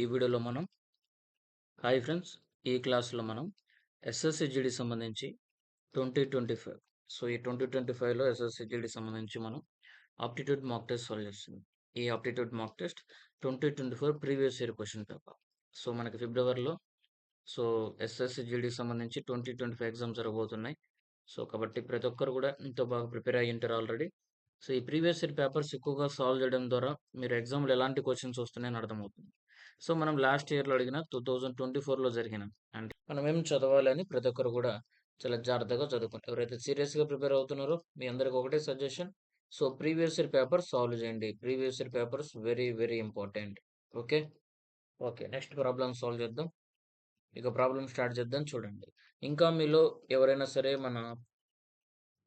ఈ వీడియోలో మనం హాయ్ ఫ్రెండ్స్. ఈ క్లాస్లో మనం ఎస్ఎస్సి జీడి సంబంధించి 2025 ఈ 2025లో ఎస్ఎస్సి జీడి సంబంధించి మనం ఆప్టిట్యూడ్ మాక్ టెస్ట్ సాల్వ్ చేస్తుంది. ఈ aptitude mock test 2024 previous year question paper. మనకి ఫిబ్రవరిలో ఎస్ఎస్సి జీడికి సంబంధించి 2025 ఎగ్జామ్స్ జరగబోతున్నాయి. కాబట్టి ప్రతి ఒక్కరు కూడా ఎంతో బాగా ప్రిపేర్ అయ్యి ఉంటారు ఆల్రెడీ. ఈ ప్రీవియస్ ఇయర్ పేపర్స్ ఎక్కువగా సాల్వ్ చేయడం ద్వారా మీరు ఎగ్జామ్లో ఎలాంటి క్వశ్చన్స్ వస్తున్నాయని అర్థమవుతుంది. మనం లాస్ట్ ఇయర్లో అడిగిన 2024లో జరిగిన అంటే మనం ఏం చదవాలి అని ప్రతి ఒక్కరు కూడా చాలా జాగ్రత్తగా చదువుకోండి. ఎవరైతే సీరియస్గా ప్రిపేర్ అవుతున్నారో మీ అందరికి ఒకటే suggestion. Previous year paper solve చేయండి. Previous year papers very very important. Okay okay next problem solve చేద్దాం. ఇక ప్రాబ్లమ్ స్టార్ట్ చేద్దాం. చూడండి, ఇంకా మీలో ఎవరైనా సరే మన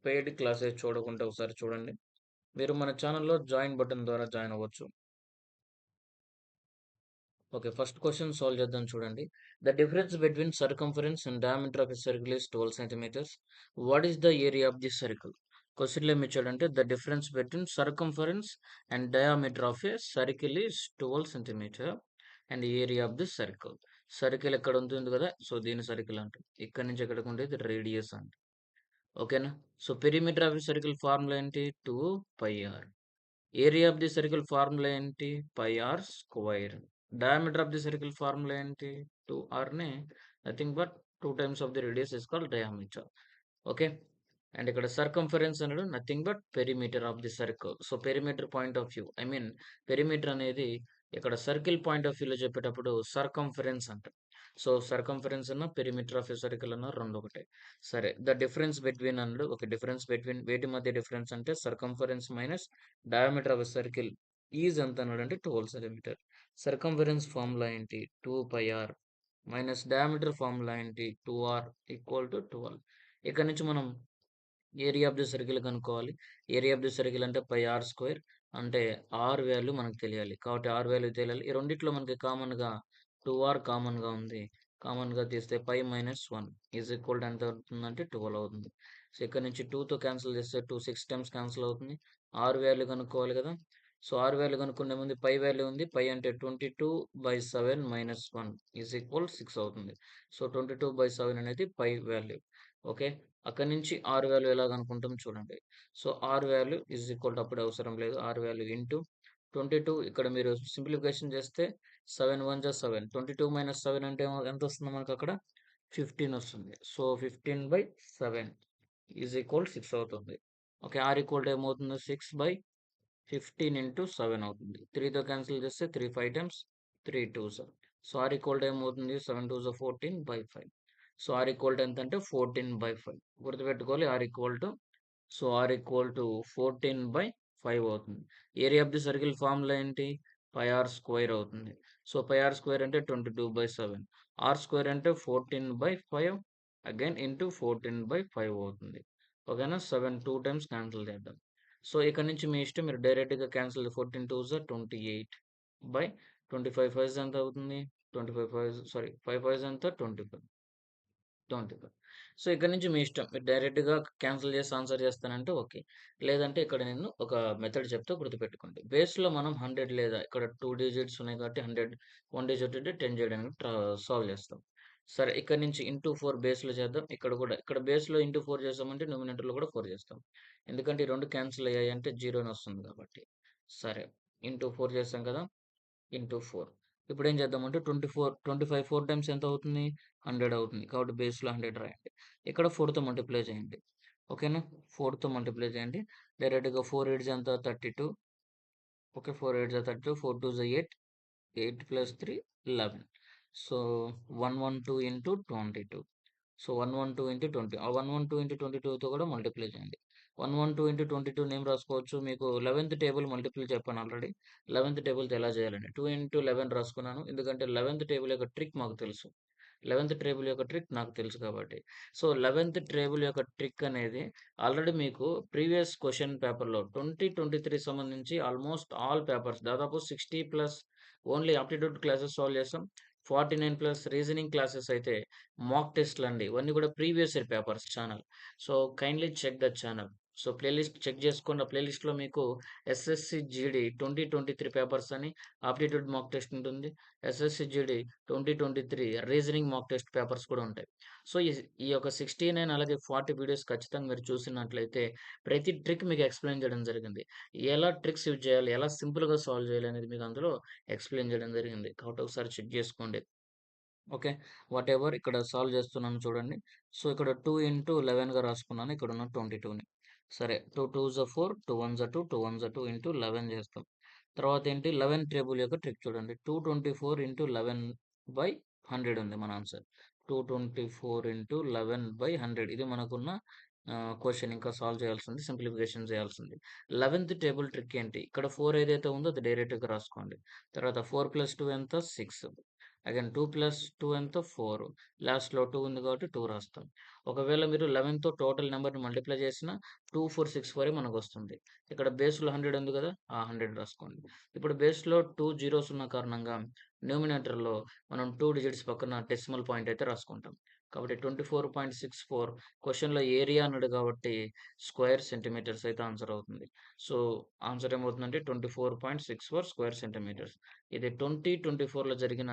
పెయిడ్ క్లాసెస్ చూడకుంటే ఒకసారి చూడండి. మీరు మన ఛానల్లో జాయిన్ బటన్ ద్వారా జాయిన్ అవ్వచ్చు. ఓకే, ఫస్ట్ క్వశ్చన్ సాల్వ్ చేద్దాం. చూడండి, the difference between circumference and diameter of a circle is 12 centimeters. What is the area of the circle? క్వశ్చన్లో ఏమి ఇచ్చాడంటే the difference between circumference and diameter of a circle is 12 centimeter and area of the circle. Circle ఎక్కడ ఉంటుంది కదా, దీని circle అంటారు. ఇక్కడ నుంచి ఎక్కడికి ఉండేది రేడియస్ అంట. ఓకేనా? Perimeter of the circle formula ఏంటి? 2πr. Area of the circle formula ఏంటి? πr square. Diameter of the circle formula ఏంటి? 2r ని nothing but 2 times of the radius is called diameter. Okay, and ఇక్కడ circumference అనేది nothing but perimeter of the circle. Perimeter point of view, I mean perimeter అనేది ఇక్కడ circle point of వ్యూలో చెప్పేటప్పుడు circumference అంటారు. Circumference అన్న perimeter of a circle అన్న రెండు ఒకటే. సరే, ద డిఫరెన్స్ బిట్వీన్ అన్నాడు. ఒక డిఫరెన్స్ బిట్వీన్ వేటి మధ్య డిఫరెన్స్ అంటే circumference minus diameter of a circle is ఎంత అన్నాడు అంటే 12 సెంటీమీటర్. సర్కంఫరెన్స్ ఫార్ములా ఏంటి? 2πr మైనస్ డయామీటర్ ఫార్ములా ఏంటి? 2r equal to 12. ఇక్కడ నుంచి మనం ఏరియా ఆఫ్ ది సర్కిల్ కనుక్కోవాలి. ఏరియా ఆఫ్ ది సర్కిల్ అంటే πr స్క్వేర్. అంటే r వాల్యూ మనకు తెలియాలి. కాబట్టి r వాల్యూ తెలియాలి. ఈ రెండిట్లో మనకి కామన్గా 2r కామన్గా ఉంది. కామన్గా తీస్తే π మైనస్ 1 ఈజ్ ఈక్వల్ టు ఎంత అవుతుందంటే 12 అవుతుంది. ఇక్కడ నుంచి 2తో క్యాన్సిల్ చేస్తే 2 6 టైమ్స్ క్యాన్సిల్ అవుతుంది. r వాల్యూ కనుక్కోవాలి కదా. r వాల్యూ కనుక్కునే ముందు π వాల్యూ ఉంది. π అంటే 22/7 మైనస్ 1 ఈజ్ ఈక్వల్ 6 అవుతుంది. 22/7 అనేది π వాల్యూ. ఓకే, అక్కడి నుంచి r వాల్యూ ఎలా కనుక్కుంటాం చూడండి. r value is equal to అప్పుడు అవసరం లేదు. r value into 22. ఇక్కడ మీరు సింప్లిఫికేషన్ చేస్తే 7 1 జా 7. 22 మైనస్ 7 అంటే ఎంత వస్తుంది మనకు అక్కడ? 15 వస్తుంది. 15/7 ఈజ్ ఈక్వల్ 6 అవుతుంది. ఓకే, r ఈక్వల్ టు ఏమవుతుంది? 6/15 ఇంటూ 7 అవుతుంది. 3తో క్యాన్సిల్ చేస్తే 3 5 times 3 2s. r equal to ఏమవుతుంది? 7 2s 14/5. r ఈక్వల్ టు ఎంత అంటే 14/5. గుర్తుపెట్టుకోవాలి, r ఈక్వల్ టు 14/5 అవుతుంది. Area of the circle formula ఏంటి? πr స్క్వేర్ అవుతుంది. πr స్క్వేర్ అంటే 22/7. r స్క్వేర్ అంటే 14/5 అగైన్ ఇంటూ 14/5 అవుతుంది. ఓకేనా? 7 2 టైమ్స్ క్యాన్సిల్ చేద్దాం. ఇక్కడ నుంచి మీ ఇష్టం, మీరు డైరెక్ట్గా క్యాన్సిల్. 14 2s 28/25 5 ఎంత అవుతుంది? 25 5 5 ఎంత? 25. ఇక్కడ నుంచి మీ ఇష్టం, మీరు డైరెక్ట్గా క్యాన్సిల్ చేసి ఆన్సర్ చేస్తానంటే ఓకే. లేదంటే ఇక్కడ నేను ఒక మెథడ్ చెప్తే గుర్తుపెట్టుకోండి. బేస్లో మనం 100 లేదా ఇక్కడ 2 డిజిట్స్ ఉన్నాయి కాబట్టి 100, 1 డిజిట్ అంటే 10 చేయడానికి సాల్వ్ చేస్తాం. సరే, ఇక్కడ నుంచి ఇంటూ 4 బేస్లో చేద్దాం. ఇక్కడ కూడా ఇక్కడ బేస్లో ఇంటూ 4 చేసామంటే న్యూమినేటర్లో కూడా 4 చేస్తాం. ఎందుకంటే ఈ రెండు క్యాన్సిల్ అయ్యాయి అంటే 0 అని వస్తుంది కాబట్టి. సరే, ఇంటూ 4 చేస్తాం కదా, ఇంటూ 4. ఇప్పుడు ఏం చేద్దామంటే 25 4 టైమ్స్ ఎంత అవుతుంది? 100 అవుతుంది. కాబట్టి బేస్లో 100 రాయండి. ఇక్కడ 4తో మల్టిప్లై చేయండి. ఓకేనా? 4తో మల్టిప్లై చేయండి. డైరెక్ట్గా 4 8 ఎంత? 32. Okay, 4 8 32, 4 2 8, 8 plus 3 11. 112 ఇంటూ 22. 112 ఇంటూ 20. ఆ 112 ఇంటూ 22తో కూడా మల్టిప్లై చేయండి. 112 ఇంటూ 22 నేమ్ రాసుకోవచ్చు. మీకు 11th టేబుల్ మల్టిపుల్ చెప్పాను ఆల్రెడీ. 11th టేబుల్తో ఎలా చేయాలని 2 ఇంటూ 11 రాసుకున్నాను. ఎందుకంటే 11th టేబుల్ యొక్క ట్రిక్ మాకు తెలుసు. 11th టేబుల్ యొక్క ట్రిక్ నాకు తెలుసు కాబట్టి. 11th టేబుల్ యొక్క ట్రిక్ అనేది ఆల్రెడీ మీకు ప్రీవియస్ క్వశ్చన్ పేపర్లో 2023 సంబంధించి ఆల్మోస్ట్ ఆల్ పేపర్స్ దాదాపు 60+ ఓన్లీ ఆప్టిట్యూడ్ క్లాసెస్ సాల్వ్ చేస్తాం. 49+ రీజనింగ్ క్లాసెస్ అయితే మాక్ టెస్ట్లు అండి. ఇవన్నీ కూడా previous year papers channel. Kindly check the channel. So playlist check చేసుకోండి. ఆ ప్లేలిస్ట్‌లో మీకు ఎస్ఎస్‌సి జీడీ 2023 పేపర్స్ అని ఆప్టిట్యూడ్ మాక్ టెస్ట్ ఉంటుంది. SSC GD 2023 reasoning mock test papers కూడా ఉంటాయి. సో ఈ యొక్క 69 అలాగే 40 వీడియోస్ ఖచ్చితంగా మీరు చూసినట్లయితే ప్రతి ట్రిక్ మీకు ఎక్స్‌ప్లెయిన్ చేయడం జరిగింది. ఎలా ట్రిక్స్ యూజ్ చేయాలి, ఎలా సింపుల్‌గా సాల్వ్ చేయాలి అనేది మీకు అందులో ఎక్స్‌ప్లెయిన్ చేయడం జరిగింది. కాబట్టి ఒకసారి చెక్ చేసుకోండి. ఓకే. వాటెవర్ ఇక్కడ సాల్వ్ చేస్తున్నాను చూడండి. సో, ఇక్కడ 2 ఇంటూ 11గా రాసుకున్నాను. ఇక్కడున్న 22ని. సరే. 2 2 జా 4, 2 1 జా 2, 2 1 జా 2 ఇంటూ 11 చేస్తాం. తర్వాతేంటి 11 టేబుల్ యొక్క ట్రిక్ చూడండి. 224 ఇంటూ 11/100 ఉంది మన ఆన్సర్. 224 ఇంటూ 11/100 ఇది మనకున్న క్వెషన్ ఇంకా సాల్వ్ చేయాల్సింది. సింప్లిఫికేషన్ చేయాల్సింది. 11థ్ టేబుల్ ట్రిక్ ఏంటి? ఇక్కడ 4 ఏదైతే ఉందో అది డైరెక్ట్‌గా రాసుకోండి. తర్వాత 4 + 2 ఎంత? 6. అగైన్ 2 + 2 ఎంత? 4. లాస్ట్‌లో 2 ఉంది కాబట్టి 2 రాస్తాం. ఒకవేళ మీరు 11తో టోటల్ నంబర్‌ని మల్టిప్లై చేసినా 2464 మనకొస్తుంది. ఇక్కడ బేస్‌లో 100 ఉంది కదా! ఆ 100 రాసుకోండి. ఇప్పుడు బేస్‌లో 2 జీరోస్ ఉన్న కారణంగా న్యూమినేటర్‌లో మనం 2 డిజిట్స్ పక్కన డెసిమల్ పాయింట్ అయితే రాసుకుంటాం. కాబట్టి 24.64 క్వెషన్‌లో ఏరియా అన్నాడు కాబట్టి స్క్వేర్ సెంటీమీటర్స్ అయితే ఆన్సర్ అవుతుంది. సో, ఆన్సర్ ఏమవుతుందంటే 24.64 స్క్వేర్ సెంటీమీటర్స్. ఇది 2024లో జరిగిన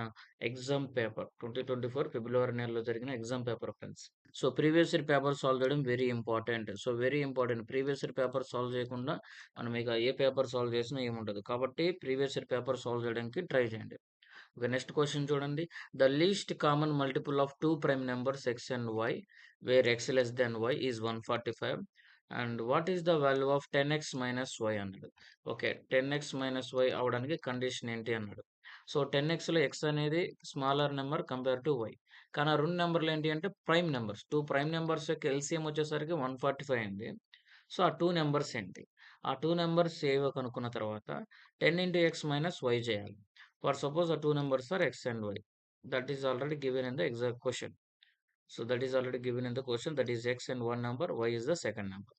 ఎగ్జామ్ పేపర్. 2024 ఫిబ్రవరి నెలలో జరిగిన exam paper friends. So, previous year paper solve చేయడం very important. So, very important. Previous year paper solve చేయకుండా మనం ఇక ఏ పేపర్ సాల్వ్ చేసినా ఏముండదు. కాబట్టి ప్రీవియస్ ఇయర్ పేపర్ సాల్వ్ చేయడానికి ట్రై చేయండి. ఓకే. నెక్స్ట్ క్వెషన్ చూడండి. The least common multiple of 2 prime numbers x and y where x less than y is 145 and what is the value of 10x minus y అన్నాడు. Okay. 10x minus y అవ్వడానికి condition ఏంటి అన్నాడు. So, 10xలో x అనేది smaller number compare to y. కానీ ఆ 2 నంబర్‌లు ఏంటి అంటే ప్రైమ్ నంబర్స్. 2 ప్రైమ్ నంబర్స్ యొక్క ఎల్‌సీఎం వచ్చేసరికి 145 అయింది. సో, ఆ 2 నంబర్స్ ఏంటి? ఆ 2 నంబర్స్ ఏవో కనుక్కున్న తర్వాత 10 ఇంటూ x మైనస్ y చేయాలి. For suppose the two numbers are x and y. That is already given in the exact question. So that is already given in the question. That is x and one number, y is the second number.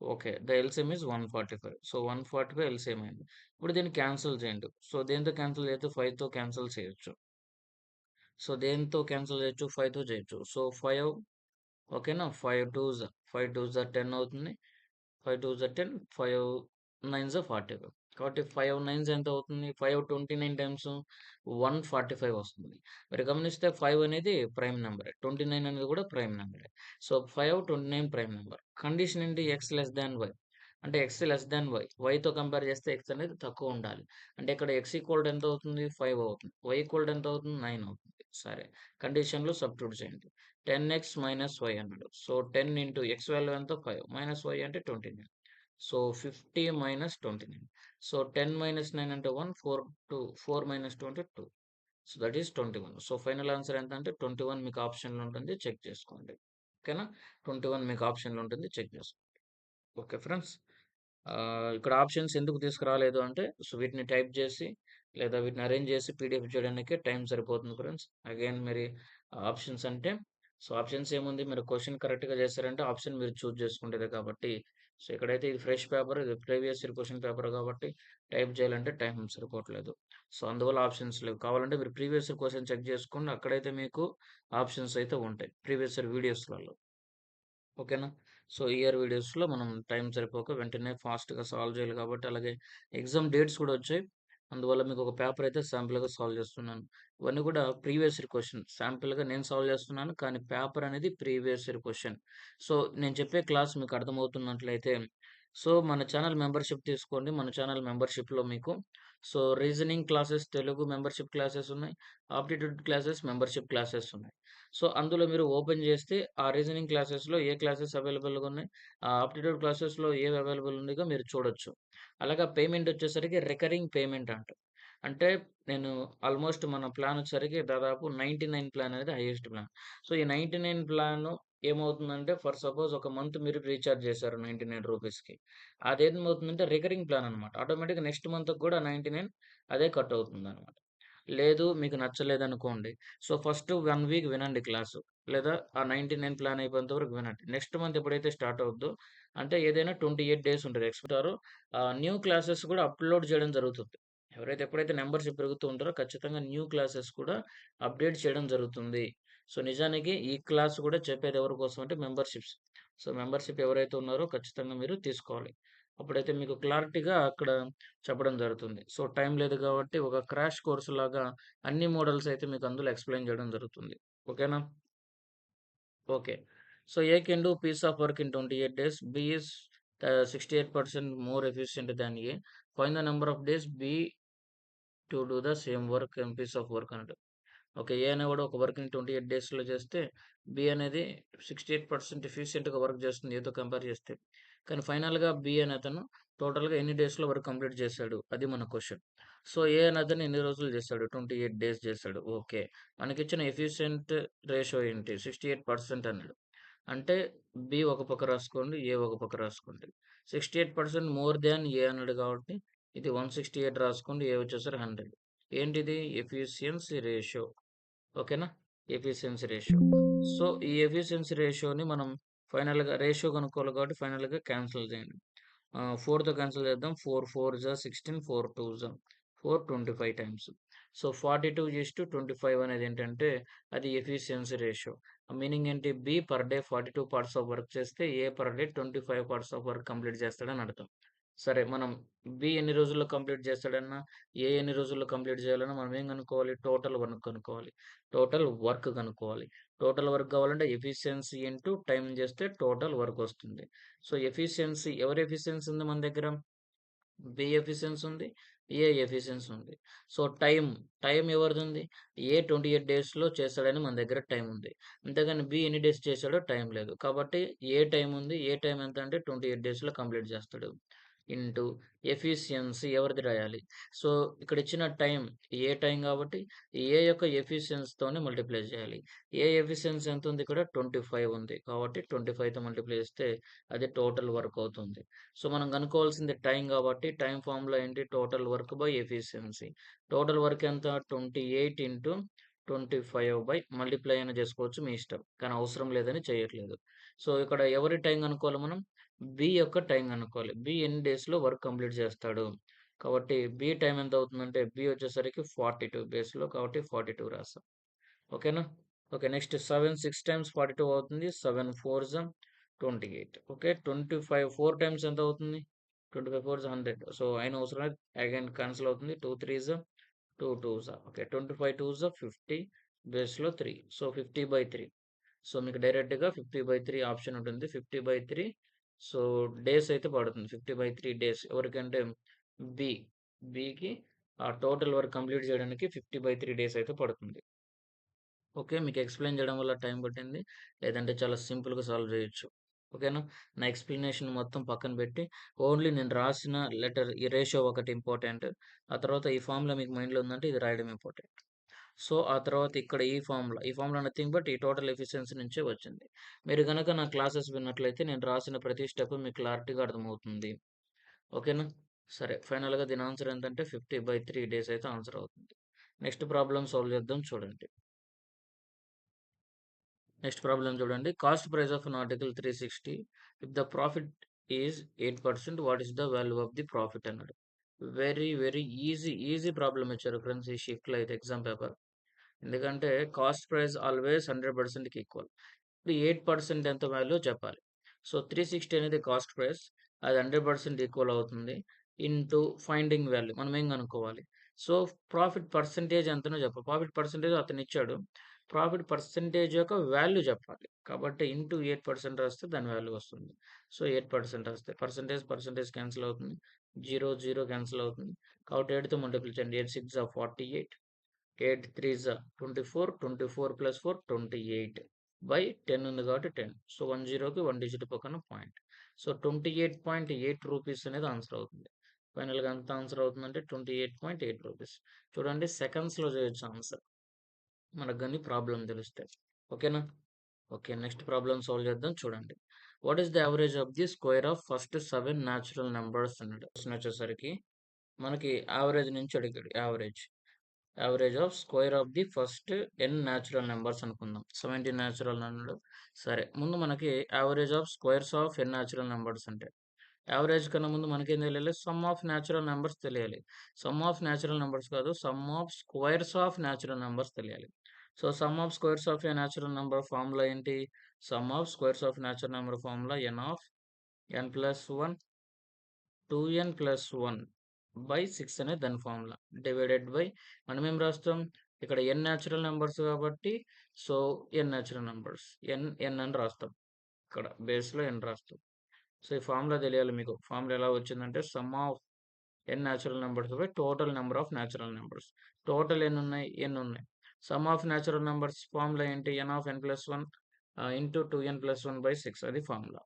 Okay, the LCM is 145. So 145 LCM అయింది. ఇప్పుడు దీన్ని cancel చేయండి. So దేంతో cancel చేయొచ్చు? 5తో cancel చేయొచ్చు. So దేంతో cancel చేయొచ్చు? 5తో చేయొచ్చు. సో 5 ఓకేనా? 5 2s 10 అవుతుంది. 5 2s 10, 5 9s 45. కాబట్టి 5 9s ఎంత అవుతుంది? 5 29 టైమ్స్ 145 వస్తుంది. మీరు గమనిస్తే 5 అనేది ప్రైమ్ నంబరే. 29 అనేది కూడా ప్రైమ్ నంబరే. So 5 29 prime number. కండిషన్ ఏంటి? x less than y. అంటే x లెస్ థాన్ y. yతో కంపేర్ చేస్తే x అనేది తక్కువ ఉండాలి. అంటే ఇక్కడ x ఈక్వల్ టు ఎంత అవుతుంది? 5 అవుతుంది. y ఈక్వల్ టు ఎంత అవుతుంది? 9 అవుతుంది. సరే. కండిషన్‌లో సబ్స్టిట్యూట్ చేయండి. 10x మైనస్ y అన్నాడు. సో 10 ఇంటూ x వాల్యూ ఎంత? 5 మైనస్ y అంటే 29. So 50 minus 29. సో 10 మైనస్ 9 అంటే 1, 4 మైనస్ 2 అంటే 2. So that is 21. So final answer ఎంత అంటే 21 మీకు ఆప్షన్‌లో ఉంటుంది. చెక్ చేసుకోండి. ఓకేనా? 21 మీకు ఆప్షన్‌లో ఉంటుంది. చెక్ చేసుకోండి. Okay friends. ఇక్కడ ఆప్షన్స్ ఎందుకు తీసుకురాలేదు అంటే, సో వీటిని టైప్ చేసి, లేదా వీటిని అరేంజ్ చేసి పీడీఎఫ్ చేయడానికే టైం సరిపోతుంది ఫ్రెండ్స్. అగైన్ మరి ఆప్షన్స్ అంటే, సో ఆప్షన్స్ ఏముంది మీరు క్వెషన్ కరెక్ట్‌గా చేశారంటే ఆప్షన్ మీరు చూజ్ చేసుకుంటేదే కాబట్టి, సో ఇక్కడైతే ఇది ఫ్రెష్ పేపర్, ఇది ప్రీవియస్ ఇయర్ క్వెషన్ పేపర్ కాబట్టి టైప్ చేయాలంటే టైం సరిపోవట్లేదు. సో అందువల్ల ఆప్షన్స్ లేవు. కావాలంటే మీరు ప్రీవియస్ ఇయర్ క్వెషన్ చెక్ చేసుకోండి. అక్కడైతే మీకు ఆప్షన్స్ అయితే ఉంటాయి. ప్రీవియస్ ఇయర్ వీడియోస్‌లలో. ఓకేనా? సో, ఇయర్ వీడియోస్‌లో మనం టైం సరిపోక వెంటనే ఫాస్ట్‌గా సాల్వ్ చేయాలి కాబట్టి, అలాగే ఎగ్జామ్ డేట్స్ కూడా వచ్చాయి. అందువల్ల మీకు ఒక పేపర్ అయితే శాంపుల్‌గా సాల్వ్ చేస్తున్నాను. ఇవన్నీ కూడా ప్రీవియస్ ఇయర్ క్వెషన్. శాంపుల్‌గా నేను సాల్వ్ చేస్తున్నాను. కానీ పేపర్ అనేది ప్రీవియస్ ఇయర్ క్వెషన్. సో, నేను చెప్పే క్లాస్ మీకు అర్థమవుతున్నట్లయితే, సో, మన ఛానల్ మెంబర్‌షిప్ తీసుకోండి. మన ఛానల్ మెంబర్‌షిప్‌లో మీకు so, reasoning classes, Telugu membership classes ఉన్నాయి. ఆప్టిట్యూడ్ క్లాసెస్, మెంబర్‌షిప్ క్లాసెస్ ఉన్నాయి. సో, అందులో మీరు ఓపెన్ చేస్తే ఆ రీజనింగ్ క్లాసెస్‌లో ఏ క్లాసెస్ అవైలబుల్‌గా ఉన్నాయి, ఆప్టిట్యూడ్ క్లాసెస్‌లో ఏవి అవైలబుల్ ఉందిగా మీరు చూడొచ్చు. అలాగా పేమెంట్ వచ్చేసరికి రికరింగ్ పేమెంట్ అంటారు. అంటే నేను ఆల్మోస్ట్ మన ప్లాన్ వచ్చేసరికి దాదాపు 99 ప్లాన్ అనేది హైయెస్ట్ ప్లాన్. సో, ఈ 99 ప్లాను ఏమవుతుందంటే ఫర్ సపోజ్ ఒక మంత్ మీరు రీచార్జ్ చేశారు 99 రూపీస్‌కి. అదేమవుతుందంటే రికరింగ్ ప్లాన్ అనమాట. ఆటోమేటిక్‌గా నెక్స్ట్ మంత్‌కి కూడా 99 అదే కట్ అవుతుందనమాట. లేదు మీకు నచ్చలేదనుకోండి. సో, ఫస్ట్ 1 వీక్ వినండి క్లాసు. లేదా ఆ 99 ప్లాన్ అయిపోయేంత వరకు వినండి. నెక్స్ట్ మంత్ ఎప్పుడైతే స్టార్ట్ అవుద్దో అంటే ఏదైనా 28 డేస్ ఉంటది. న్యూ క్లాసెస్ కూడా అప్‌లోడ్ చేయడం జరుగుతుంది. ఎవరైతే ఎప్పుడైతే మెంబర్‌షిప్ పెరుగుతూ ఉంటారో ఖచ్చితంగా న్యూ క్లాసెస్ కూడా అప్‌డేట్ చేయడం జరుగుతుంది. సో, నిజానికి ఈ క్లాస్ కూడా చెప్పేది ఎవరి కోసం అంటే మెంబర్‌షిప్స్. సో, మెంబర్‌షిప్ ఎవరైతే ఉన్నారో ఖచ్చితంగా మీరు తీసుకోవాలి. అప్పుడైతే మీకు క్లారిటీగా అక్కడ చెప్పడం జరుగుతుంది. సో, టైం లేదు కాబట్టి ఒక క్రాష్ కోర్స్‌లాగా అన్ని మోడల్స్ అయితే మీకు అందులో ఎక్స్‌ప్లెయిన్ చేయడం జరుగుతుంది. ఓకేనా? Okay. So, A can do piece of work in 28 days. B is 68% more efficient than A. Find the number of days B to do the same work and piece of work అన్నట్టు. Okay. A అనేవాడు ఒక వర్క్‌ని 28 డేస్‌లో చేస్తే, B అనేది 68% ఎఫిషియెంట్‌గా work చేస్తుంది ఏతో compare చేస్తే. కానీ ఫైనల్‌గా బి అనే అతను టోటల్‌గా ఎన్ని డేస్‌లో వర్క్ కంప్లీట్ చేశాడు? అది మన క్వెషన్. సో, ఏ అనే అతను ఎన్ని రోజులు చేశాడు? 28 డేస్ చేశాడు. ఓకే. మనకిచ్చిన ఎఫిషియెంట్ రేషియో ఏంటి? 68% అన్నాడు. అంటే బి ఒక పక్క రాసుకోండి. ఏ ఒక పక్క రాసుకోండి. 68% మోర్ థాన్ ఏ అన్నాడు కాబట్టి ఇది 168 రాసుకోండి. ఏ వచ్చేసరికి 100. ఏంటిది? Efficiency ratio. ఓకేనా? Efficiency ratio. సో, ఈ ఎఫిషియన్సీ రేషియోని మనం ఫైనల్‌గా రేషియో కనుక్కోవాలి కాబట్టి ఫైనల్‌గా క్యాన్సిల్ చేయండి. 4తో క్యాన్సిల్ చేద్దాం. 4 4 జా 16, 4 2 జా 4 25 టైమ్స్. సో, 42:25 అనేది ఏంటంటే అది ఎఫిషియన్సీ రేషియో. మీనింగ్ ఏంటి? B per day 42 parts of work చేస్తే A per day 25 parts of work complete చేస్తాడని అర్థం. సరే మనం బి ఎన్ని రోజుల్లో కంప్లీట్ చేస్తాడన్నా, ఏ ఎన్ని రోజుల్లో కంప్లీట్ చేయాలన్నా మనం ఏం కనుక్కోవాలి? టోటల్ వర్క్ కనుక్కోవాలి. టోటల్ వర్క్ కనుక్కోవాలి. టోటల్ వర్క్ కావాలంటే ఎఫిషియన్సీ ఇంటూ టైమ్ చేస్తే టోటల్ వర్క్ వస్తుంది. సో, ఎఫిషియన్సీ ఎవరి ఎఫిషియన్సీ ఉంది మన దగ్గర? బి ఎఫిషియన్సీ ఉంది. ఏ ఎఫిషియన్సీ ఉంది. సో, టైమ్ ఎవరిదుంది? ఏ 28 డేస్‌లో చేస్తాడని మన దగ్గర టైమ్ ఉంది. అంతేగాని బి ఎన్ని డేస్ చేశాడో టైమ్ లేదు. కాబట్టి ఏ టైమ్ ఉంది? ఏ టైమ్ ఎంత అంటే 28 డేస్‌లో కంప్లీట్ చేస్తాడు. ఇంటూ ఎఫిషియన్సీ ఎవరిది రాయాలి. సో, ఇక్కడ ఇచ్చిన టైమ్ ఏ టైమ్ కాబట్టి ఏ యొక్క ఎఫిషియన్సీతోని మల్టిప్లై చేయాలి. ఏ ఎఫిషియన్సీ ఎంత ఉంది ఇక్కడ? 25 ఉంది. కాబట్టి 25తో మల్టిప్లై చేస్తే అది టోటల్ వర్క్ అవుతుంది. సో, మనం కనుక్కోవాల్సింది టైమ్ కాబట్టి టైమ్ ఫార్ములా ఏంటి? Total work by efficiency. Total work ఎంత? 28 ఇంటూ 25 బై మల్టిప్లై అయినా చేసుకోవచ్చు మీ ఇష్టం. కానీ అవసరం లేదని చేయట్లేదు. సో, ఇక్కడ ఎవరి టైం కనుక్కోవాలి మనం? బి యొక్క టైం కనుక్కోవాలి. బి ఎన్ని డేస్‌లో వర్క్ కంప్లీట్ చేస్తాడు? కాబట్టి బి టైం ఎంత అవుతుందంటే బి వచ్చేసరికి 42 డేస్‌లో కాబట్టి 42 రాసాం. ఓకేనా? ఓకే. నెక్స్ట్ 7 6 టైమ్స్ 42 అవుతుంది. 7 4 28. ఓకే. 25 4 టైమ్స్ ఎంత అవుతుంది? 25 4 100. సో, అయిన అవసరం లేదు. అగైన్ క్యాన్సిల్ అవుతుంది. 2 3 2 2 ఓకే. 25 2 50 బేస్‌లో 3. సో, 50/3. సో, మీకు డైరెక్ట్‌గా 50/3 ఆప్షన్ ఉంటుంది. 50/3 సో, డేస్ అయితే పడుతుంది. 50/3 డేస్ ఎవరికంటే బి. బికి ఆ టోటల్ వర్క్ కంప్లీట్ చేయడానికి 50/3 డేస్ అయితే పడుతుంది. ఓకే. మీకు ఎక్స్‌ప్లెయిన్ చేయడం వల్ల టైం పట్టింది. లేదంటే చాలా సింపుల్‌గా సాల్వ్ చేయొచ్చు. ఓకేనా? నా ఎక్స్‌ప్లనేషన్ మొత్తం పక్కన పెట్టి ఓన్లీ నేను రాసిన లెటర్ ఈ రేషియో ఒకటి ఇంపార్టెంట్. ఆ తర్వాత ఈ ఫార్ములా మీకు మైండ్‌లో ఉందంటే ఇది రాయడం ఇంపార్టెంట్. సో, ఆ తర్వాత ఇక్కడ ఈ ఫార్ములా నథింగ్ బట్ ఈ టోటల్ ఎఫిషియన్సీ నుంచే వచ్చింది. మీరు గనక నా క్లాసెస్ విన్నట్లయితే నేను రాసిన ప్రతి స్టెప్ మీకు క్లారిటీగా అర్థమవుతుంది. ఓకేనా? సరే. ఫైనల్‌గా దీని ఆన్సర్ ఎంతంటే 50/3 డేస్ అయితే ఆన్సర్ అవుతుంది. నెక్స్ట్ ప్రాబ్లమ్ సాల్వ్ చేద్దాం చూడండి. నెక్స్ట్ ప్రాబ్లమ్ చూడండి. Cost price of an article 360. If the profit is 8% what is the value of the profit అన్నాడు. వెరీ ఈజీ ప్రాబ్లమ్ ఇచ్చారు ఫ్రెండ్స్ ఈ షిఫ్ట్‌లో అయితే ఎగ్జామ్ పేపర్. ఎందుకంటే కాస్ట్ ప్రైస్ ఆల్‌వేస్ 100%కి ఈక్వల్. ఇప్పుడు 8% ఎంత వాల్యూ చెప్పాలి. సో, 360 అనేది కాస్ట్ ప్రైస్. అది 100% ఈక్వల్ అవుతుంది. ఇంటూ ఫైండింగ్ వాల్యూ మనం ఏం కనుక్కోవాలి. సో, ప్రాఫిట్ పర్సెంటేజ్ ఎంతనో చెప్పాలి. ప్రాఫిట్ పర్సెంటేజ్ అతనిచ్చాడు. ప్రాఫిట్ పర్సెంటేజ్ యొక్క వాల్యూ చెప్పాలి. కాబట్టి ఇంటూ 8% రాస్తే దాని వాల్యూ వస్తుంది. సో, 8% రాస్తే పర్సెంటేజ్ క్యాన్సిల్ అవుతుంది. 0 0 క్యాన్సిల్ అవుతుంది. కాబట్టి 8తో మల్టిప్లై చేయండి. 8 6 48. 8 3 24, 24 + 4 28 బై 10 ఉంది కాబట్టి 10. సో, 10కి 1 డిజిట్ పక్కన పాయింట్. సో, 28.8 రూపీస్ అనేది ఆన్సర్ అవుతుంది. ఫైనల్‌గా ఎంత ఆన్సర్ అవుతుందంటే 28.8 రూపీస్. చూడండి సెకండ్స్‌లో చేయొచ్చు ఆన్సర్. మనకు గాని ప్రాబ్లమ్ తెలిస్తే. ఓకేనా? ఓకే. నెక్స్ట్ ప్రాబ్లమ్ సాల్వ్ చేద్దాం చూడండి. What is the average of the square of first 7 natural numbers అన్నాడు. క్వెషన్ వచ్చేసరికి మనకి యావరేజ్ నుంచి అడిగాడు. Average of square of the first n natural numbers అనుకుందాం. 17 న్యాచురల్ అన్నాడు. సరే. ముందు మనకి average of squares of n natural numbers అంటే యావరేజ్ కన్నా ముందు మనకేం తెలియాలి? సమ్ ఆఫ్ న్యాచురల్ నంబర్స్ తెలియాలి. సమ్ ఆఫ్ న్యాచురల్ నంబర్స్ కాదు. Some of squares of natural numbers తెలియాలి. So, sum of squares of a natural number formula ఏంటి? Sum of squares of natural number formula n of n+1 2n+1/6 అనేది దాని formula. Divided by మనమేం రాస్తాం? ఇక్కడ n natural numbers కాబట్టి so, n natural numbers. n అని రాస్తాం. ఇక్కడ బేస్‌లో n రాస్తాం. సో, ఈ ఫార్ములా తెలియాలి మీకు. ఫార్ములా ఎలా వచ్చిందంటే some of n natural numbers by total number of natural numbers. Total ఎన్ని ఉన్నాయి? n ఉన్నాయి. Some of natural numbers formula ఏంటి? n of n+1 into 2n+1/6 అది ఫార్ములా.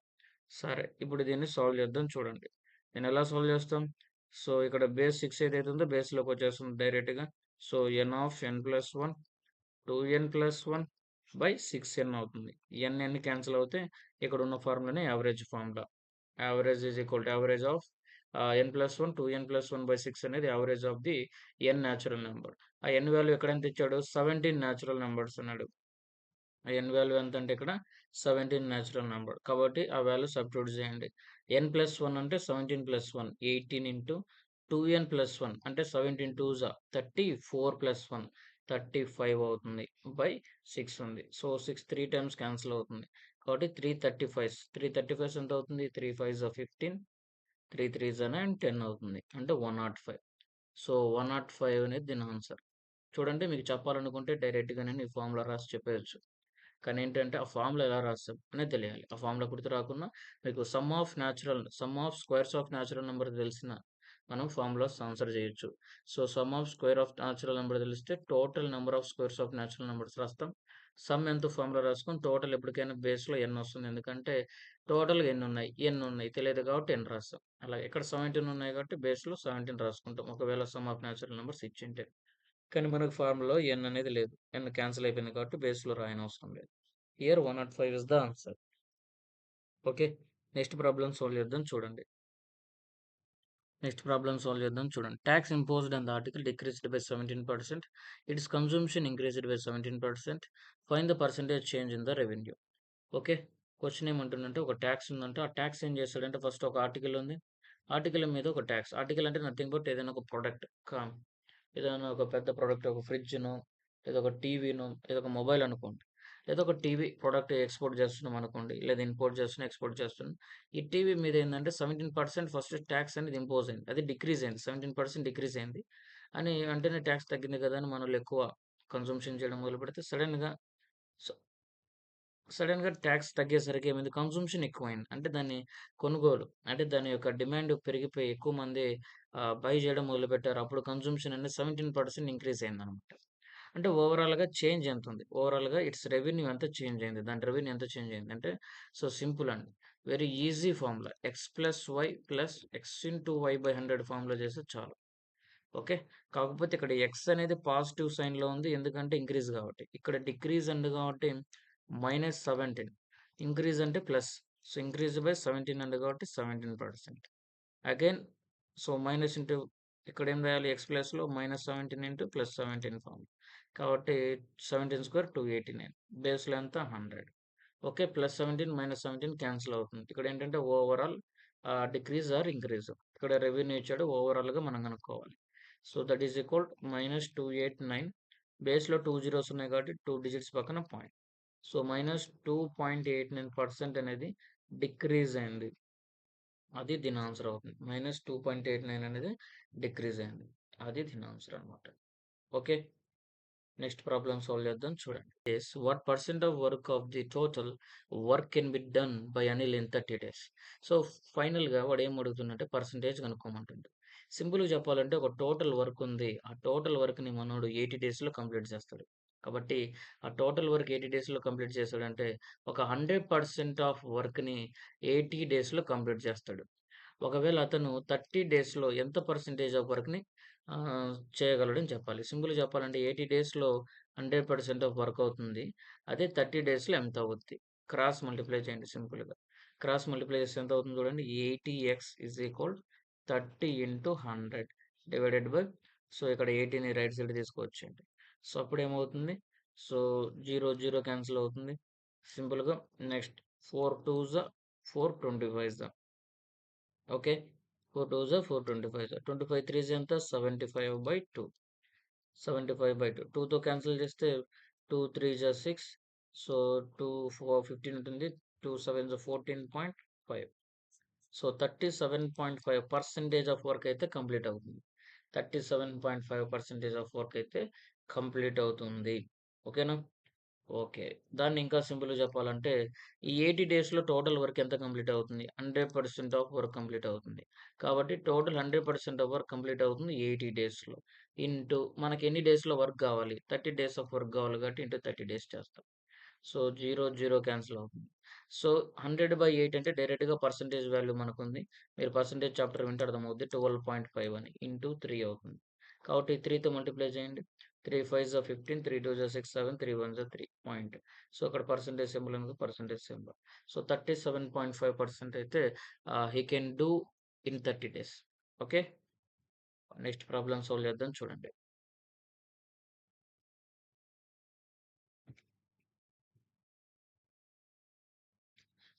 సరే. ఇప్పుడు దీన్ని సాల్వ్ చేద్దాం చూడండి. దీన్ని ఎలా సాల్వ్ చేస్తాం? సో, ఇక్కడ బేస్ 6 ఏదైతే ఉందో బేస్‌లోకి వచ్చేస్తుంది డైరెక్ట్‌గా. So, n of n+1 2n+1/6n అవుతుంది. n క్యాన్సిల్ అవుతే ఇక్కడ ఉన్న ఫార్ములానే average formula. Average is equal to average of n+1 2n+1/6 అనేది average of the n natural number. ఆ n వాల్యూ ఎక్కడ ఎంత ఇచ్చాడు? 17 న్యాచురల్ నంబర్స్ అన్నాడు. ఆ n వాల్యూ ఎంత అంటే ఇక్కడ 17 న్యాచురల్ నంబర్. కాబట్టి ఆ వాల్యూ సబ్స్టిట్యూట్ చేయండి. n+1 అంటే 17+1 18 ఇంటూ 2n+1 అంటే 17 2 34+1 35 అవుతుంది. బై 6 ఉంది. సో, 6 3 టైమ్స్ క్యాన్సిల్ అవుతుంది. కాబట్టి 335 ఎంత అవుతుంది? 3 5 15 3 3 10 అవుతుంది. అంటే 105. సో, 105 అనేది దీని ఆన్సర్. చూడండి మీకు చెప్పాలనుకుంటే డైరెక్ట్‌గా నేను ఈ ఫార్ములా రాసి చెప్పేయొచ్చు. కానీ ఏంటంటే ఆ ఫార్ములా ఎలా రాస్తాం అనేది తెలియాలి. ఆ ఫార్ములా గుర్తు రాకున్నా మీకు sum of squares of natural number తెలిసిన మనం ఫార్ములాస్ ఆన్సర్ చేయొచ్చు. So, sum of square of natural number తెలిస్తే total number of squares of natural numbers రాస్తాం. సమ్ ఎంతో ఫార్ములా రాసుకొని టోటల్ ఎప్పటికైనా బేస్‌లో n వస్తుంది. ఎందుకంటే టోటల్‌గా ఎన్ని ఉన్నాయి తెలియదు కాబట్టి n రాస్తాం. అలాగే ఇక్కడ 17 ఉన్నాయి కాబట్టి బేస్‌లో 17 రాసుకుంటాం. ఒకవేళ సమ్ ఆఫ్ న్యాచురల్ నంబర్స్ ఇచ్చింటే. కానీ మనకు ఫార్ములాలో n అనేది లేదు. n క్యాన్సిల్ అయిపోయింది కాబట్టి బేస్‌లో రాయనవసరం లేదు. Here 105 is the answer. Okay. Next problem solve చేద్దాం చూడండి. Tax imposed on the article decreased by 17%. Its consumption increased by 17%. Find the percentage change in the revenue. Okay. Question ఏమంటుందంటే ఒక ట్యాక్స్ ఉందంటే ఆ ట్యాక్స్ ఏం చేస్తాడంటే ఫస్ట్ ఒక article ఉంది. ఆర్టికల్ మీద ఒక ట్యాక్స్. ఆర్టికల్ అంటే నథింగ్ బట్ ఏదైనా ఒక ప్రొడక్ట్. ఏదైనా ఒక పెద్ద ప్రొడక్ట్ ఒక ఫ్రిడ్జ్‌నో, లేదా ఒక టీవీనో, లేదా ఒక మొబైల్ అనుకోండి. లేదా ఒక టీవీ ప్రొడక్ట్ ఎక్స్‌పోర్ట్ చేస్తున్నాం అనుకోండి. లేదా ఇంపోర్ట్ చేస్తున్నాం, ఎక్స్‌పోర్ట్ చేస్తున్నాం. ఈ టీవీ మీద ఏందంటే 17% ఫస్ట్ ట్యాక్స్ అనేది ఇంపోజ్ అయింది. అది డిక్రీజ్ అయింది. 17% డిక్రీజ్ అయింది. అని వెంటనే ట్యాక్స్ తగ్గింది కదా అని మనోళ్ళు ఎక్కువ కన్జంప్షన్ చేయడం మొదలుపెడితే స సడెన్‌గా ట్యాక్స్ తగ్గేసరికి ఏమైంది కన్జంప్షన్ ఎక్కువైంది. అంటే దాన్ని కొనుగోలు అంటే దాని యొక్క డిమాండ్ పెరిగిపోయి ఎక్కువ మంది బై చేయడం మొదలుపెట్టారు. అప్పుడు కన్జంప్షన్ అనేది 17% ఇంక్రీజ్ అయిందనమాట. అంటే ఓవరాల్‌గా చేంజ్ ఎంతుంది? ఓవరాల్‌గా ఇట్స్ రెవెన్యూ ఎంత చేంజ్ అయింది? దాని రెవెన్యూ ఎంత చేంజ్ అయింది? అంటే సో, సింపుల్ అండి. Very easy formula. x+y+x/y/100 formula చేస్తే చాలు. ఓకే. కాకపోతే ఇక్కడ ఎక్స్ అనేది పాజిటివ్ సైన్‌లో ఉంది. ఎందుకంటే ఇంక్రీజ్ కాబట్టి. ఇక్కడ డిక్రీజ్ అంది కాబట్టి -17 ఇంక్రీజ్ అంటే ప్లస్. సో, ఇంక్రీజ్ బై 17 అంది కాబట్టి 17%. అగైన్ సో, మైనస్ ఇంటూ ఇక్కడేం రాయాలి ఎక్స్ ప్లస్‌లో -17 ఇంటూ +17 ఫార్మ్. కాబట్టి 17 స్క్వేర్ 289 బేస్‌లో ఎంత 100. ఓకే. +17 -17 క్యాన్సిల్ అవుతుంది. ఇక్కడేంటంటే ఓవరాల్ డిక్రీజ్ ఆర్ ఇంక్రీజ్. ఇక్కడ రెవెన్యూ ఇచ్చాడు. ఓవరాల్‌గా మనం కనుక్కోవాలి. సో, దట్ ఈస్ ఈక్వల్ -289 బేస్‌లో 2 జీరోస్ ఉన్నాయి కాబట్టి 2 డిజిట్స్ పక్కన పాయింట్. సో, -2.89% అనేది డిక్రీజ్ అయింది. అది దీని ఆన్సర్ అవుతుంది. -2.89 అనేది డిక్రీజ్ అయింది. అది దీని ఆన్సర్ అనమాట. ఓకే. నెక్స్ట్ ప్రాబ్లమ్ సాల్వ్ చేద్దాం చూడండి. What percent of work of the total work can be done by Anil in 30 days. So, ఫైనల్‌గా వాడు ఏం అడుగుతుండంటే పర్సెంటేజ్ కనుక్కోమంటుండు. సింపుల్‌గా చెప్పాలంటే ఒక టోటల్ వర్క్ ఉంది. ఆ టోటల్ వర్క్‌ని మనోడు 80 డేస్‌లో కంప్లీట్ చేస్తాడు. కాబట్టి ఆ టోటల్ వర్క్ 80 డేస్‌లో కంప్లీట్ చేసాడంటే ఒక 100% ఆఫ్ వర్క్‌ని 80 డేస్‌లో కంప్లీట్ చేస్తాడు. ఒకవేళ అతను 30 డేస్‌లో ఎంత పర్సెంటేజ్ ఆఫ్ వర్క్‌ని చేయగలడని చెప్పాలి. సింపుల్‌గా చెప్పాలంటే 80 డేస్‌లో 100% ఆఫ్ వర్క్ అవుతుంది. అదే 30 డేస్‌లో ఎంత అవుద్ది? క్రాస్ మల్టిప్లై చేయండి సింపుల్‌గా. క్రాస్ మల్టిప్లై చేస్తే ఎంత అవుతుంది చూడండి. 80x is equal 30 into 100 divided by so, ఇక్కడ 80ని రైట్ సైడ్ తీసుకొచ్చేయండి. సో, అప్పుడేమవుతుంది? సో, 0, 0 క్యాన్సిల్ అవుతుంది. సింపుల్‌గా నెక్స్ట్ 4 2 4 25 ఓకే. 4 2 జా 4 25 జా 25 3 ఎంత 75/2. 75/2 2తో క్యాన్సిల్ చేస్తే 2 3 జా 6. సో 2 4 15 ఉంటుంది. 2 7 జా 14.5. సో 37.5% ఆఫ్ వర్క్ అయితే కంప్లీట్ అవుతుంది. 37.5% ఆఫ్ వర్క్ అయితే కంప్లీట్ అవుతుంది. ఓకేనా? ఓకే. దాన్ని ఇంకా సింపుల్‌గా చెప్పాలంటే, ఈ 80 డేస్‌లో టోటల్ వర్క్ ఎంత కంప్లీట్ అవుతుంది? 100% ఆఫ్ వర్క్ కంప్లీట్ అవుతుంది. కాబట్టి టోటల్ 100% ఆఫ్ వర్క్ కంప్లీట్ అవుతుంది 80 డేస్‌లో. ఇంటూ మనకి ఎన్ని డేస్‌లో వర్క్ కావాలి? 30 డేస్ ఆఫ్ వర్క్ కావాలి కాబట్టి ఇంటూ 30 డేస్ చేస్తాం. సో 0, 0 క్యాన్సిల్ అవుతుంది. సో 100/8 అంటే డైరెక్ట్‌గా పర్సెంటేజ్ వాల్యూ మనకుంది. మీరు పర్సెంటేజ్ చాప్టర్ వింటే అర్థమవుద్ది. 12.5 అని ఇంటూ 3 అవుతుంది. కాబట్టి 3తో మల్టిప్లై చేయండి. 3 5 జా 15, 3 2 జా 6 7, 3 1 జా 3 పాయింట్. సో అక్కడ పర్సెంటేజ్ సింబల్ ఉంది. Percentage symbol. సో 37.5% అయితే హి can do in 30 days. Okay. Next problem solve చేద్దాం చూడండి.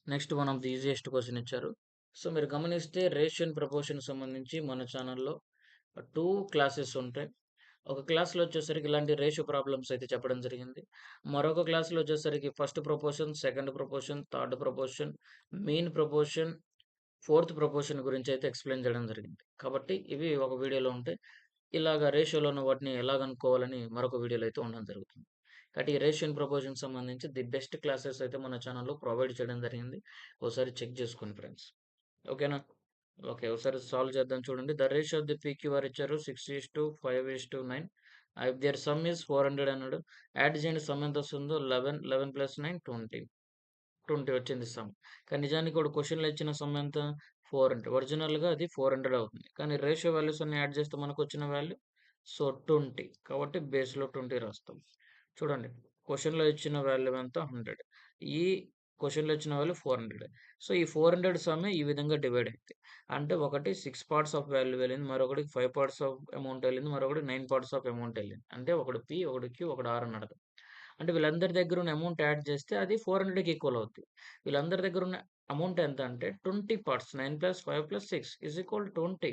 Next one of the easiest question ఇచ్చారు. సో మీరు గమనిస్తే రేషియో అండ్ ప్రపోర్షన్ సంబంధించి మన ఛానల్‌లో 2 క్లాసెస్ ఉంటాయి. ఒక క్లాస్‌లో వచ్చేసరికి ఇలాంటి రేషియో ప్రాబ్లమ్స్ అయితే చెప్పడం జరిగింది. మరొక క్లాస్‌లో వచ్చేసరికి first proportion, second proportion, third proportion, mean proportion, fourth proportion గురించి అయితే ఎక్స్‌ప్లెయిన్ చేయడం జరిగింది. కాబట్టి ఇవి ఒక వీడియోలో ఉంటాయి. ఇలాగ రేషియోలో ఉన్న వాటిని ఎలా కనుక్కోవాలని మరొక వీడియోలో అయితే ఉండడం జరుగుతుంది. కాబట్టి ఈ రేషియో అండ్ ప్రపోర్షన్ సంబంధించి ది బెస్ట్ క్లాసెస్ అయితే మన ఛానల్‌లో ప్రొవైడ్ చేయడం జరిగింది. ఒకసారి చెక్ చేసుకోండి ఫ్రెండ్స్. ఓకేనా? ఓకే. ఒకసారి సాల్వ్ చేద్దాం చూడండి. The ratio of the PQR ఇచ్చారు 6:5:9. దేర్ సమ్ ఈస్ 400 అన్నాడు. యాడ్ చేయండి సమ్ ఎంత వస్తుందో 11, 11 + 9 20. 20 వచ్చింది సమ్. కానీ నిజానికి వాడు క్వెషన్‌లో ఇచ్చిన సమ్ ఎంత? 400. ఒరిజినల్‌గా అది 400 అవుతుంది. కానీ రేషియో వాల్యూస్ అన్ని యాడ్ చేస్తే మనకొచ్చిన వాల్యూ సో 20. కాబట్టి బేస్‌లో 20 రాస్తాం. చూడండి. క్వెషన్‌లో ఇచ్చిన వాల్యూ ఎంత? 100. ఈ క్వెషన్‌లో ఇచ్చిన వాల్యూ 400. సో, ఈ 400 సమ్మే ఈ విధంగా డివైడ్ అయితాయి. అంటే ఒకటి 6 పార్ట్స్ ఆఫ్ వాల్యూ వెళ్ళింది. మరొకటికి 5 పార్ట్స్ ఆఫ్ అమౌంట్ ఎళ్ళింది. మరొకటి 9 పార్ట్స్ ఆఫ్ అమౌంట్ ఎళ్ళింది. అంటే ఒకటి పి, ఒకటి క్యూ, ఒకటి ఆర్ అని అర్థం. అంటే వీళ్ళందరి దగ్గర ఉన్న అమౌంట్ యాడ్ చేస్తే అది 400కి ఈక్వల్ అవుద్ది. వీళ్ళందరి దగ్గర ఉన్న అమౌంట్ ఎంత అంటే 20 పార్ట్స్ 9 + 5 + 6 20.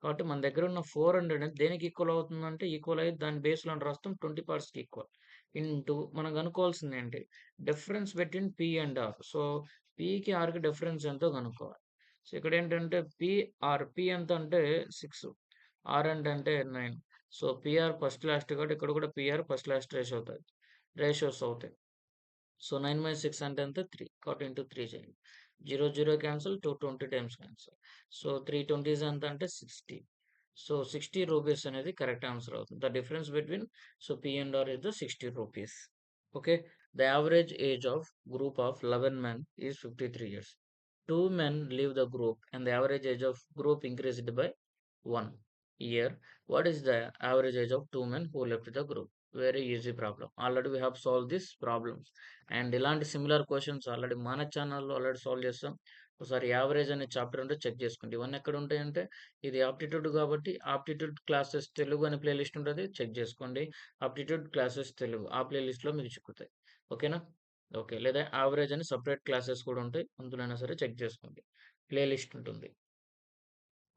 కాబట్టి మన దగ్గర ఉన్న 400 దేనికి ఈక్వల్ అవుతుందంటే ఈక్వల్ అయ్యి దాని బేస్‌లో రాస్తాం 20 పార్ట్స్‌కి ఈక్వల్. ఇంటూ మనం కనుక్కోవాల్సిందేంటి? Difference between P and R. So, పికి, ఆర్‌కి డిఫరెన్స్ ఎంతో కనుక్కోవాలి. సో, ఇక్కడేంటంటే పి ఎంత అంటే 6. ఆర్ అంటే 9. సో, పిఆర్ ఫస్ట్ లాస్ట్ కాబట్టి ఇక్కడ కూడా పిఆర్ ఫస్ట్ లాస్ట్ రేషియోస్ అవుతాయి. సో, 9/6 అంటే ఎంత? 3. కాబట్టి ఇంటూ 3 చేయండి. 0, 0 cancel. 2 20 times cancel. So, 3 20s ఎంత అంటే 60. సో, 60 రూపీస్ అనేది కరెక్ట్ ఆన్సర్ అవుతుంది. The difference between so, P and R is the 60 rupees. Okay. The average age of group of 11 men is 53 years. Two men leave the group and the average age of group increased by 1 year. What is the average age of two men who left the group? Very easy problem. Already we have solved this problem. And ఇలాంటి similar questions already మన ఛానల్లో already solve చేస్తాం. ఒకసారి average అనే chapter ఉంటే check చేసుకోండి. ఇవన్నీ ఎక్కడ ఉంటాయంటే ఇది ఆప్టిట్యూడ్ కాబట్టి ఆప్టిట్యూడ్ క్లాసెస్ తెలుగు అనే ప్లేలిస్ట్ ఉంటుంది. చెక్ చేసుకోండి. ఆప్టిట్యూడ్ క్లాసెస్ తెలుగు ఆ ప్లేలిస్ట్‌లో మీకు చిక్కుతాయి. ఓకేనా? ఓకే. లేదా యావరేజ్ అని సెపరేట్ క్లాసెస్ కూడా ఉంటాయి. అందులోనైనా సరే చెక్ చేసుకోండి. ప్లేలిస్ట్ ఉంటుంది.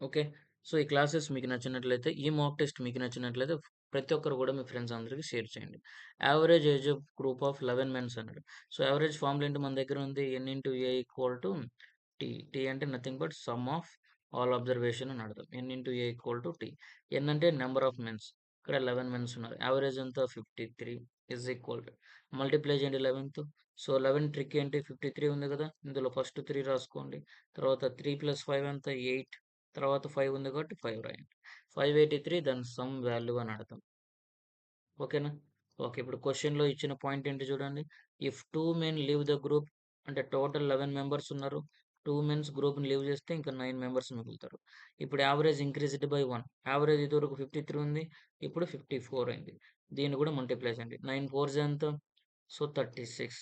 ఓకే. సో, ఈ క్లాసెస్ మీకు నచ్చినట్లయితే, ఈ మాక్ టెస్ట్ మీకు నచ్చినట్లయితే ప్రతి ఒక్కరు కూడా మీ ఫ్రెండ్స్ అందరికి షేర్ చేయండి. Average age of group of 11 mens అన్నాడు. సో, యావరేజ్ ఫార్ములా ఏంటి మన దగ్గర ఉంది. N into A equal to T. T అంటే nothing but sum of all observation అని అర్థం. N into A equal to T. N అంటే నంబర్ ఆఫ్ మెన్స్. ఇక్కడ 11 మెన్స్ ఉన్నారు. యావరేజ్ ఎంత 53 ఈజ్ ఈక్వల్ టు మల్టిప్లై చేయండి 11తో. సో, 11 ట్రిక్ ఏంటి 53 ఉంది కదా! ఇందులో ఫస్ట్ 3 రాసుకోండి. తర్వాత 3 + 5 ఎంత 8. తర్వాత 5 ఉంది కాబట్టి 5 రాయండి. 583 దాని సమ్ వాల్యూ అని అర్థం. ఓకేనా? ఓకే. ఇప్పుడు క్వెషన్‌లో ఇచ్చిన పాయింట్ ఏంటి చూడండి. If 2 men leave the group అంటే టోటల్ 11 మెంబర్స్ ఉన్నారు. 2 మెన్స్ గ్రూప్‌ని లీవ్ చేస్తే ఇంకా 9 మెంబర్స్ మిగులుతారు. ఇప్పుడు యావరేజ్ ఇంక్రీజ్డ్ బై 1. యావరేజ్ ఇదివరకు 53 ఉంది. ఇప్పుడు 54 అయింది. దీన్ని కూడా మల్టిప్లై చేయండి. 9 ఫోర్స్ ఎంత? సో, 36.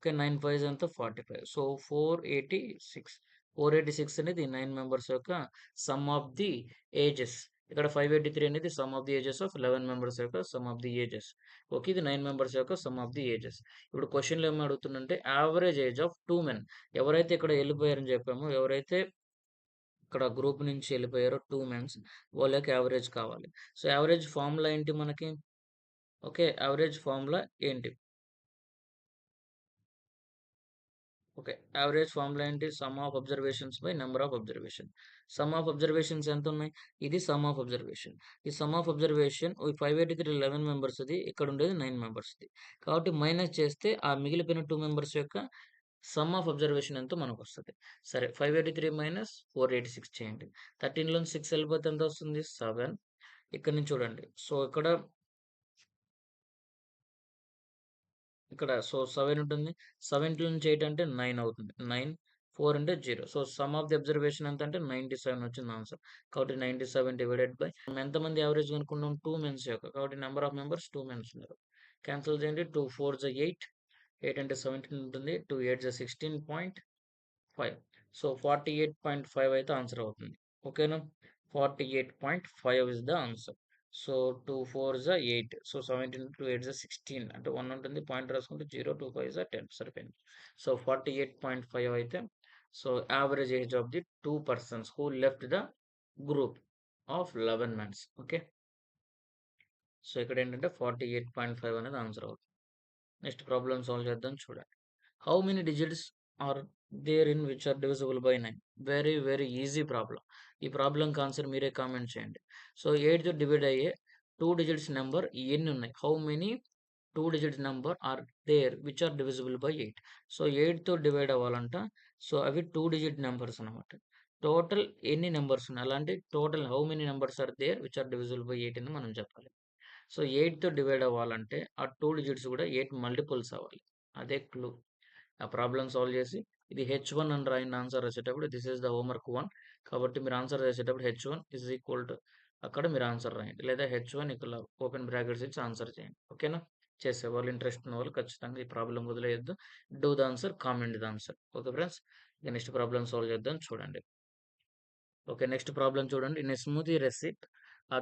ఓకే. 9 ఫైవ్స్ ఎంత? 45. సో, 486. 486 అనేది 9 మెంబర్స్ యొక్క సమ్ ఆఫ్ ది ఏజెస్. ఇక్కడ 583 అనేది sum of the ages of 11 members యొక్క sum of the ages. Okay. ఇది 9 మెంబర్స్ యొక్క సమ్ ఆఫ్ ది ఏజెస్. ఇప్పుడు క్వెషన్‌లో ఏమి అడుగుతుందంటే యావరేజ్ ఏజ్ ఆఫ్ 2 మెన్ ఎవరైతే ఇక్కడ ఎళ్ళిపోయారని చెప్పామో, ఎవరైతే ఇక్కడ గ్రూప్ నుంచి వెళ్ళిపోయారు 2 మెన్స్. వాళ్ళకి యావరేజ్ కావాలి. సో, యావరేజ్ ఫార్ములా ఏంటి మనకి? ఓకే. యావరేజ్ ఫార్ములా ఏంటి? ఓకే. యావరేజ్ ఫార్ములా ఏంటి? Sum of observations by number of observation. Sum of observations ఎంతున్నాయి? ఇది సమ్ ఆఫ్ అబ్జర్వేషన్. ఈ సమ్ ఆఫ్ అబ్జర్వేషన్ ఈ 583 11 మెంబర్స్‌ది. ఇక్కడ ఉండేది 9 మెంబర్స్‌ది. కాబట్టి మైనస్ చేస్తే ఆ మిగిలిపోయిన 2 మెంబర్స్ యొక్క సమ్ ఆఫ్ అబ్జర్వేషన్ ఎంతో మనకొస్తది. సరే 583 మైనస్ 486 చేయండి. 13 లోంచి 6 వెళ్ళిపోతే ఎంత వస్తుంది? 7. ఇక్కడ నుంచి చూడండి. సో, ఇక్కడ సో, 7 ఉంటుంది. 7 నుంచి 8 అంటే 9 అవుతుంది. 9, 4 అంటే 0. So, sum of the observation ఎంత అంటే 97 వచ్చింది ఆన్సర్. కాబట్టి 97 డివైడెడ్ బై మనం ఎంతమంది యావరేజ్ కనుక్కున్నాం? 2 మెన్స్ యొక్క. కాబట్టి నంబర్ ఆఫ్ మెంబర్స్ 2 మెన్స్ ఉన్నారు. క్యాన్సిల్ చేయండి. 2 4 8. 8 అంటే 17 ఉంటుంది. 2 8 16.5. సో, 48.5 అయితే ఆన్సర్ అవుతుంది. ఓకేనా? 48.5 is the answer. So, 2 4 8. So, 17 2 8 16 అంటే 1 ఉంటుంది. పాయింట్ రాసుకుంటే 0 2 5 10 సరిపోయింది. సో, 48.5 అయితే so, average age of the 2 persons who left the group of 11 mens. Okay. So, ఇక్కడ ఏంటంటే 48.5 అనేది ఆన్సర్ అవుతుంది. నెక్స్ట్ ప్రాబ్లమ్ సాల్వ్ చేద్దాం చూడండి. How many digits are there in which are divisible by 9? Very very easy problem. ఈ ప్రాబ్లంకి answer మీరే comment చేయండి. సో, 8తో డివైడ్ అయ్యే 2 డిజిట్స్ నెంబర్ ఎన్ని ఉన్నాయి? How many 2 digits number are there which are divisible by 8? So, 8తో divide అవ్వాలంట. సో, అవి 2 డిజిట్ నెంబర్స్ అనమాట. టోటల్ ఎన్ని నెంబర్స్ ఉన్నాయి? అలాంటి total how many numbers are there which are divisible by 8 అని మనం చెప్పాలి. సో, 8తో డివైడ్ అవ్వాలంటే ఆ 2 డిజిట్స్ కూడా 8 మల్టిపుల్స్ అవ్వాలి. అదే క్లూ. ఆ ప్రాబ్లమ్ సాల్వ్ చేసి ఇది H1 అని రాయండి ఆన్సర్ రాసేటప్పుడు. This is the homework 1. కాబట్టి మీరు ఆన్సర్ రాసేటప్పుడు H1 ఈజ్ ఈక్వల్ టు అక్కడ మీరు ఆన్సర్ రాయండి. లేదా H1 ఇక్కడ ఓపెన్ బ్రాకెట్స్ ఇచ్చి ఆన్సర్ చేయండి. ఓకేనా? చేసేవాళ్ళు ఇంట్రెస్ట్ ఉన్న వాళ్ళు ఖచ్చితంగా ఈ ప్రాబ్లమ్ వదిలేయొద్దు. Do the answer, comment the answer. Okay friends. ఇక నెక్స్ట్ ప్రాబ్లమ్ సాల్వ్ చేద్దాం చూడండి. ఓకే. నెక్స్ట్ ప్రాబ్లమ్ చూడండి. In a smoothie recipe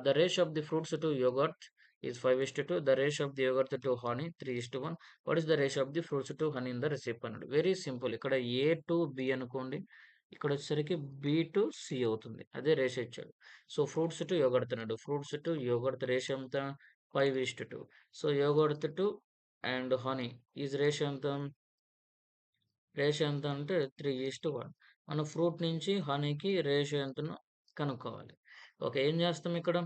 the ratio of the fruits to yoghurt is 5:2. The ratio of the yoghurt to honey 3:1. What is the ratio of the fruits to honey in the recipe అన్నాడు. Very simple. ఇక్కడ A to be అనుకోండి. ఇక్కడ వచ్చేసరికి B to C అవుతుంది. అదే ratio ఇచ్చాడు. So, fruits to yoghurt అన్నాడు. Fruits to yoghurt ratio ఎంత? 5:2. So, yoghurt to and honey is ratio ఎంత? రేషియో ఎంత అంటే 3:1. మనం ఫ్రూట్ నుంచి హనీకి రేషియో ఎంతనో కనుక్కోవాలి. ఓకే. ఏం చేస్తాం ఇక్కడ?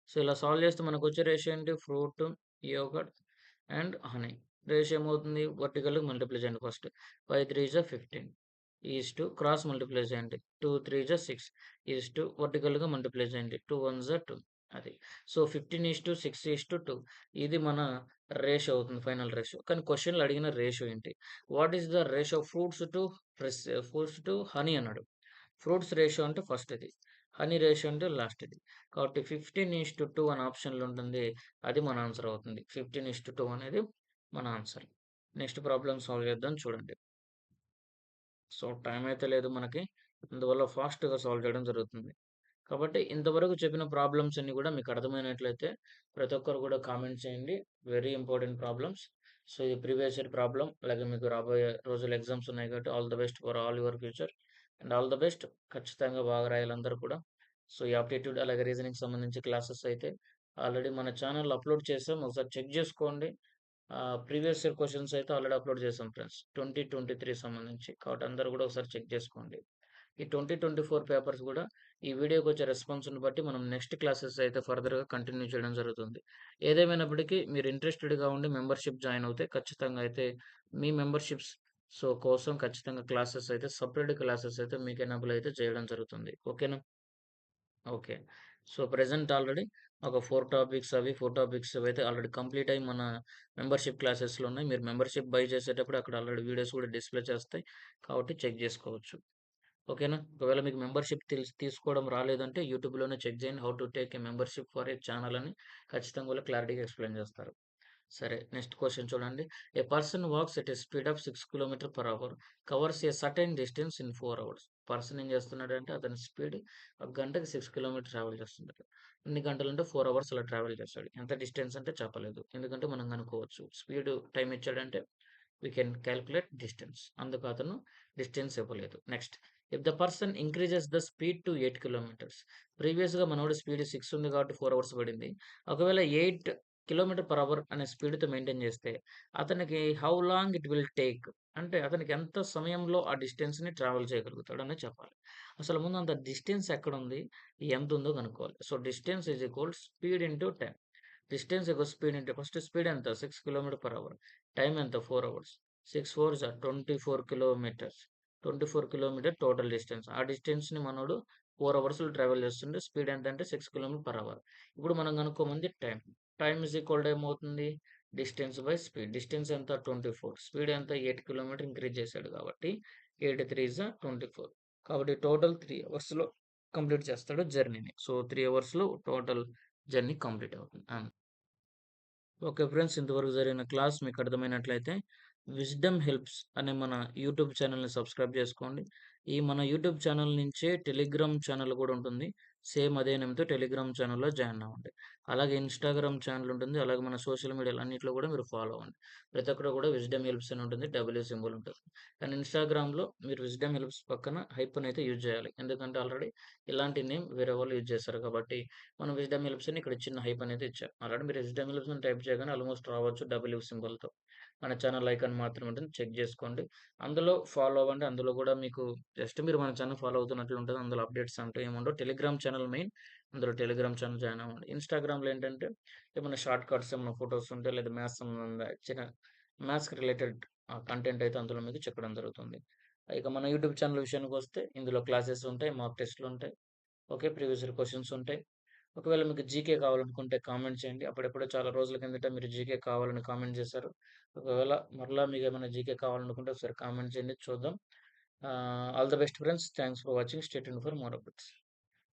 సో, ఇలా సాల్వ్ చేస్తే మనకొచ్చే రేషియో ఏంటి? Fruit, yoghurt and honey. Ratio ఏమవుతుంది? వర్టికల్‌గా మల్టిప్లై చేయండి ఫస్ట్. 5 3 జా 15 క్రాస్ మల్టిప్లై చేయండి. 2 3 జా 6 వర్టికల్‌గా మల్టిప్లై చేయండి. 2 1 జా 2 అది. సో, 15:6:2 ఇది మన రేషియో అవుతుంది. Final ratio. కానీ క్వెషన్‌లో అడిగిన రేషియో ఏంటి? What is the ratio of fruits to honey అన్నాడు. ఫ్రూట్స్ రేషియో అంటే ఫస్ట్‌ది. హనీ రేషియో అంటే లాస్ట్‌ది. కాబట్టి 15:2 అనే ఆప్షన్‌లో ఉంటుంది. అది మన ఆన్సర్ అవుతుంది. 15:2 అనేది మన ఆన్సర్. నెక్స్ట్ ప్రాబ్లమ్ సాల్వ్ చేద్దాం చూడండి. సో, టైం అయితే లేదు మనకి. అందువల్ల ఫాస్ట్‌గా సాల్వ్ చేయడం జరుగుతుంది. కాబట్టి ఇంతవరకు చెప్పిన ప్రాబ్లమ్స్ అన్నీ కూడా మీకు అర్థమైనట్లయితే ప్రతి ఒక్కరు కూడా కామెంట్ చేయండి. Very important problems. సో, ఇది ప్రీవియస్ ఇయర్ ప్రాబ్లమ్. అలాగే మీకు రాబోయే రోజుల్లో ఎగ్జామ్స్ ఉన్నాయి కాబట్టి all the best for all your future and all the best. ఖచ్చితంగా బాగా రాయాలి అందరూ కూడా. సో, ఈ ఆప్టిట్యూడ్ అలాగే రీజనింగ్‌కి సంబంధించి క్లాసెస్ అయితే ఆల్రెడీ మన ఛానెల్‌లో అప్‌లోడ్ చేసాం. ఒకసారి చెక్ చేసుకోండి. ప్రీవియస్ ఇయర్ క్వెషన్స్ అయితే ఆల్రెడీ అప్‌లోడ్ చేసాం ఫ్రెండ్స్. 2023 సంబంధించి. కాబట్టి అందరూ కూడా ఒకసారి చెక్ చేసుకోండి. ఈ 2024 పేపర్స్ కూడా ఈ వీడియోకి వచ్చే రెస్పాన్స్‌ని బట్టి మనం నెక్స్ట్ క్లాసెస్ అయితే ఫర్దర్‌గా కంటిన్యూ చేయడం జరుగుతుంది. ఏదేమైనప్పటికీ మీరు ఇంట్రెస్టెడ్‌గా ఉండి మెంబర్‌షిప్ జాయిన్ అవుతే ఖచ్చితంగా అయితే మీ మెంబర్‌షిప్స్ సో, కోసం ఖచ్చితంగా క్లాసెస్ అయితే సెపరేట్ క్లాసెస్ అయితే మీకు ఎనేబుల్ అయితే చేయడం జరుగుతుంది. ఓకేనా? ఓకే. సో, ప్రెజెంట్ ఆల్రెడీ ఒక 4 టాపిక్స్ అవైతే ఆల్రెడీ కంప్లీట్ అయ్యి మన మెంబర్‌షిప్ క్లాసెస్‌లో ఉన్నాయి. మీరు మెంబర్‌షిప్ బై చేసేటప్పుడు అక్కడ ఆల్రెడీ వీడియోస్ కూడా డిస్‌ప్లే చేస్తాయి. కాబట్టి చెక్ చేసుకోవచ్చు. ఓకేనా? ఒకవేళ మీకు మెంబర్‌షిప్ తీసుకోవడం రాలేదంటే యూట్యూబ్‌లోనే చెక్ చేయండి. How to take a membership for a channel అని ఖచ్చితంగా వాళ్ళు క్లారిటీగా ఎక్స్‌ప్లెయిన్ చేస్తారు. సరే నెక్స్ట్ క్వెషన్ చూడండి. A person walks at a speed of 6 kilometre per hour covers a certain distance in 4 hours. Person ఏం చేస్తున్నాడంటే అతని స్పీడ్ ఒక గంటకి 6 కిలోమీటర్ ట్రావెల్ చేస్తున్నాడు. ఎన్ని గంటలంటే 4 అవర్స్ అలా ట్రావెల్ చేస్తాడు. ఎంత డిస్టెన్స్ అంటే చెప్పలేదు. ఎందుకంటే మనం కనుక్కోవచ్చు. స్పీడ్ టైమ్ ఇచ్చాడంటే వి కెన్ కాలిక్యులేట్ డిస్టెన్స్. అందుకు అతను డిస్టెన్స్ ఇవ్వలేదు. Next if the person increases the speed to 8 kilometres. ప్రీవియస్‌గా మనోడి స్పీడ్ 6 ఉంది కాబట్టి 4 అవర్స్ పడింది. ఒకవేళ 8 కిలోమీటర్ పర్ అవర్ అనే స్పీడ్‌తో మెయింటైన్ చేస్తే అతనికి how long it will take, అంటే అతనికి ఎంత సమయంలో ఆ డిస్టెన్స్‌ని ట్రావెల్ చేయగలుగుతాడనే చెప్పాలి. అసలు ముందు అంత డిస్టెన్స్ ఎక్కడుంది? ఎంతుందో కనుక్కోవాలి. So, distance is equals speed into time. Distance equals speed into first speed ఎంత? 6 కిలోమీటర్ పర్ అవర్. టైమ్ ఎంత? 4 hours. 6 fours are 24 kilometers. 24 kilometer total distance. ఆ డిస్టెన్స్‌ని మనోడు 4 అవర్స్‌లో ట్రావెల్ చేస్తుండే. స్పీడ్ ఎంతంటే 6 కిలోమీటర్ పర్ అవర్. ఇప్పుడు మనం కనుక్కోమంది time. Time is equal to ఏమవుతుంది? Distance by speed. డిస్టెన్స్ ఎంత? 24. స్పీడ్ ఎంత? 8 కిలోమీటర్ ఇంక్రీజ్ చేశాడు కాబట్టి 8 3 ఈస్ 24. కాబట్టి టోటల్ 3 అవర్స్‌లో కంప్లీట్ చేస్తాడు జర్నీని. సో, 3 అవర్స్‌లో టోటల్ జర్నీ కంప్లీట్ అవుతుంది. ఓకే ఫ్రెండ్స్, ఇంతవరకు జరిగిన క్లాస్ మీకు అర్థమైనట్లయితే విజ్డమ్ హెల్ప్స్ అనే మన యూట్యూబ్ ఛానల్ని సబ్స్క్రైబ్ చేసుకోండి. ఈ మన యూట్యూబ్ ఛానల్ నుంచే టెలిగ్రామ్ ఛానల్ కూడా ఉంటుంది. సేమ్ అదే నేమ్తో టెలిగ్రామ్ ఛానల్లో జాయిన్ అవ్వండి. అలాగే ఇన్స్టాగ్రామ్ ఛానల్ ఉంటుంది. అలాగే మన సోషల్ మీడియాలో అన్నింటిలో కూడా మీరు ఫాలో అవ్వండి. ప్రతి ఒక్కరు కూడా విజ్డమ్ హెల్ప్స్ అని ఉంటుంది, డబ్ల్యూ సింబల్ ఉంటుంది. కానీ ఇన్స్టాగ్రామ్లో మీరు విజ్డమ్ హెల్ప్స్ పక్కన హైపన్ అయితే యూజ్ చేయాలి. ఎందుకంటే ఆల్రెడీ ఇలాంటి నేమ్ వేరే వాళ్ళు యూజ్ చేస్తారు కాబట్టి మనం విజ్డమ్ హెల్ప్స్ అని ఇక్కడ చిన్న హైప్ అనేది ఇచ్చాం. ఆల్రెడీ మీరు విజ్డమ్ హెల్ప్స్ అని టైప్ చేయగానే ఆల్మోస్ట్ రావచ్చు డబ్ల్యూ సింబల్‌తో. మన ఛానల్ ఐకాన్ మాత్రమే ఉంటుంది. చెక్ చేసుకోండి. అందులో ఫాలో అవ్వండి. అందులో కూడా మీకు జస్ట్ మీరు మన ఛానల్ ఫాలో అవుతున్నట్లు ఉంటుంది. అందులో అప్డేట్స్ అంటూ ఏముండవు. Telegram channel main. అందులో టెలిగ్రామ్ ఛానల్ జాయిన్ అవ్వండి. ఇన్‌స్టాగ్రామ్‌లో ఏంటంటే ఏమైనా షార్ట్ కట్స్ ఏమైనా ఫోటోస్ ఉంటే లేదా మ్యాథ్స్ సంబంధంగా మ్యాథ్స్‌కి రిలేటెడ్ కంటెంట్ అయితే అందులో మీకు చెప్పడం జరుగుతుంది. ఇక మన యూట్యూబ్ ఛానల్ విషయానికొస్తే ఇందులో క్లాసెస్ ఉంటాయి. మాక్ టెస్ట్‌లు ఉంటాయి. ఓకే. ప్రీవియస్ ఇయర్ క్వెషన్స్ ఉంటాయి. ఒకవేళ మీకు జీకే కావాలనుకుంటే కామెంట్ చేయండి. అప్పుడెప్పుడో చాలా రోజుల కిందట మీరు జీకే కావాలని కామెంట్ చేశారు. ఒకవేళ మరలా మీకేమైనా జీకే కావాలనుకుంటే ఒకసారి కామెంట్ చేయండి చూద్దాం. All the best friends. Thanks for watching. Stay tuned for more updates.